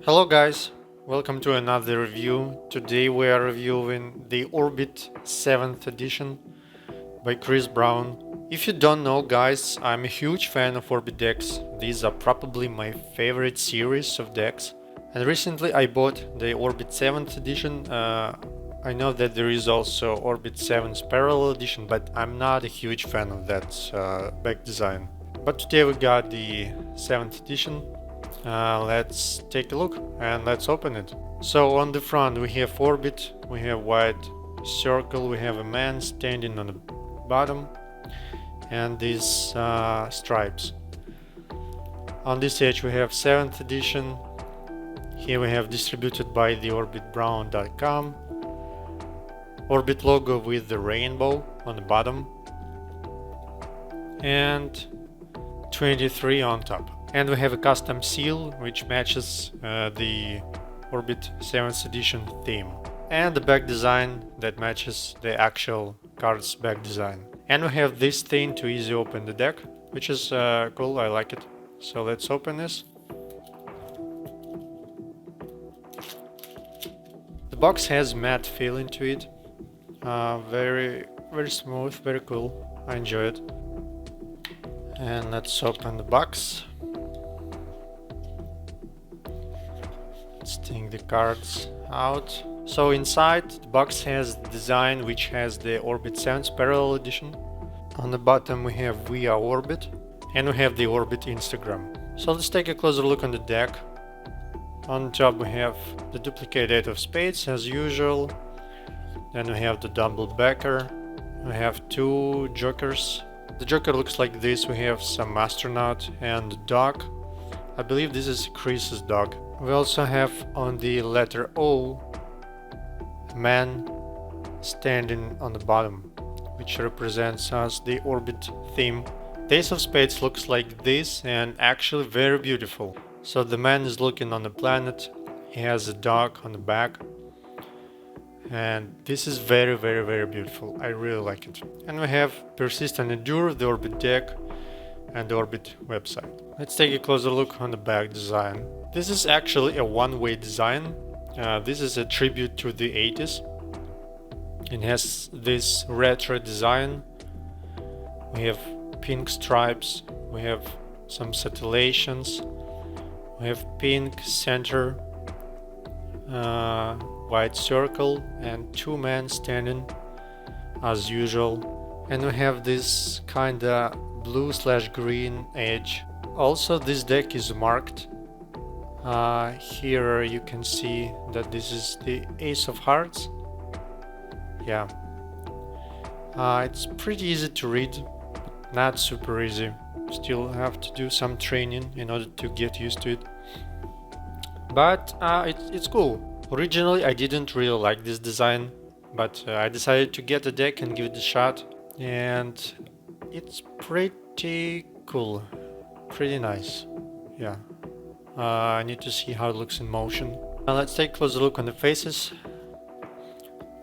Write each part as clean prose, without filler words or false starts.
Hello guys, welcome to another review. Today we are reviewing the Orbit 7th edition by Chris Brown. If you don't know guys, I'm a huge fan of Orbit decks. These are probably my favorite series of decks. And recently I bought the Orbit 7th edition. I know that there is also Orbit 7's parallel edition, but I'm not a huge fan of that back design. But today we got the 7th edition. Let's take a look and let's open it. So on the front we have orbit, we have white circle, we have a man standing on the bottom and these stripes. On this edge we have 7th edition. Here we have distributed by the orbitbrown.com. Orbit logo with the rainbow on the bottom and 23 on top. And we have a custom seal which matches the Orbit 7th edition theme. And the back design that matches the actual card's back design. And we have this thing to easy open the deck, which is cool, I like it. So let's open this. The box has matte feeling to it. Very smooth, very cool. I enjoy it. And let's open the box. Let's take the cards out. So inside the box has the design which has the Orbit 7's parallel edition. On the bottom we have We Are Orbit and we have the Orbit Instagram. So let's take a closer look on the deck. On top we have the duplicate 8 of spades as usual. Then we have the double backer. We have two jokers. The joker looks like this. We have some astronaut and dog. I believe this is Chris's dog. We also have on the letter O a man standing on the bottom, which represents us the orbit theme. The ace of spades looks like this and actually very beautiful. So the man is looking on the planet, he has a dog on the back, and this is very beautiful. I really like it. And we have Persist and Endure, the Orbit deck, and the Orbit website. Let's take a closer look on the back design. This is actually a one-way design. This is a tribute to the 80s. It has this retro design. We have pink stripes, we have some satellitions, we have pink center, white circle, and two men standing as usual. And we have this kinda blue/green edge. Also this deck is marked. Here you can see that this is the Ace of Hearts. Yeah. It's pretty easy to read, but not super easy. Still have to do some training in order to get used to it. But it's cool. Originally I didn't really like this design, but I decided to get the deck and give it a shot. And it's pretty cool. Pretty nice. Yeah. I need to see how it looks in motion. Now let's take a closer look on the faces.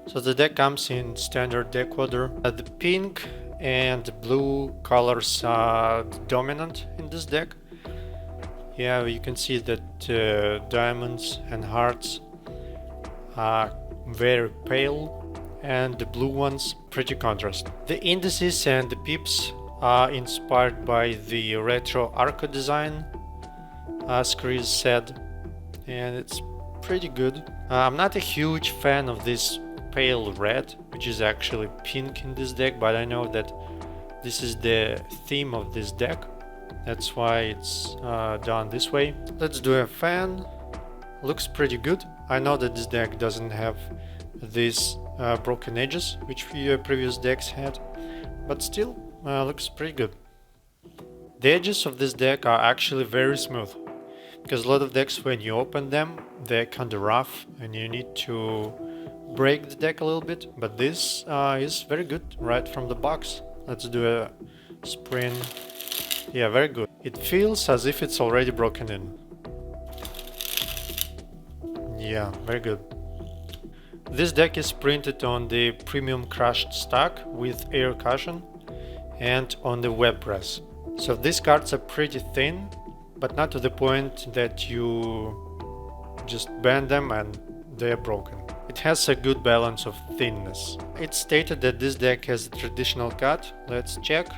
So the deck comes in standard deck order. The pink and the blue colors are dominant in this deck. Yeah, you can see that diamonds and hearts are very pale and the blue ones pretty contrast. The indices and the pips are inspired by the retro Arco design, as Chris said, and it's pretty good. I'm not a huge fan of this pale red, which is actually pink in this deck, but I know that this is the theme of this deck. That's why it's done this way. Let's do a fan. Looks pretty good. I know that this deck doesn't have these broken edges, which previous decks had, but still looks pretty good. The edges of this deck are actually very smooth, because a lot of decks, when you open them, they're kinda rough and you need to break the deck a little bit, but this is very good right from the box. Let's do a spin. Yeah, very good. It feels as if it's already broken in. Yeah, very good. This deck is printed on the premium crushed stock with air cushion and on the web press. So these cards are pretty thin, but not to the point that you just bend them and they're broken. It has a good balance of thinness. It's stated that this deck has a traditional cut. Let's check.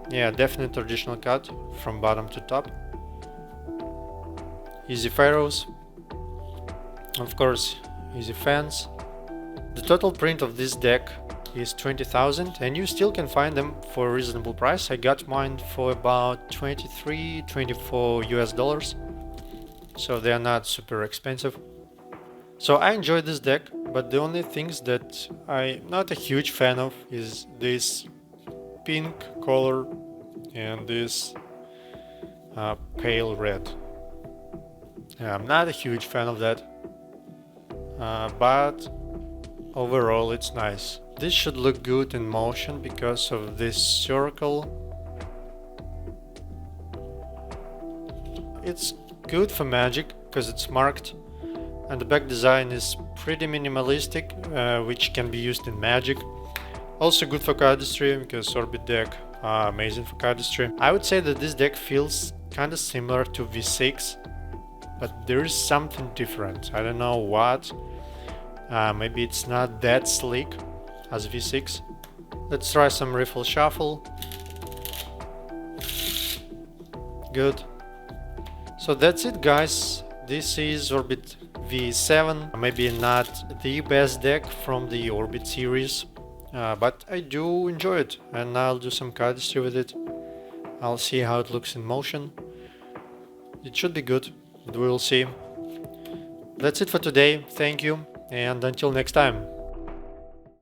Yeah, definite traditional cut from bottom to top. Easy pharaohs. Of course, easy fans. The total print of this deck is 20,000 and you still can find them for a reasonable price. I got mine for about 24 US dollars. So they are not super expensive. So I enjoyed this deck, but the only things that I'm not a huge fan of is this pink color and this pale red. Yeah, I'm not a huge fan of that, but overall it's nice. This should look good in motion because of this circle. It's good for Magic because it's marked, and the back design is pretty minimalistic, which can be used in Magic. Also good for cardistry because Orbit deck are amazing for cardistry. I would say that this deck feels kind of similar to V6, but there is something different. I don't know what. Maybe it's not that sleek as V6. Let's try some Riffle Shuffle. Good. So that's it, guys. This is Orbit V7. Maybe not the best deck from the Orbit series, but I do enjoy it, and I'll do some cardistry with it. I'll see how it looks in motion. It should be good, but we'll see. That's it for today. Thank you, and until next time.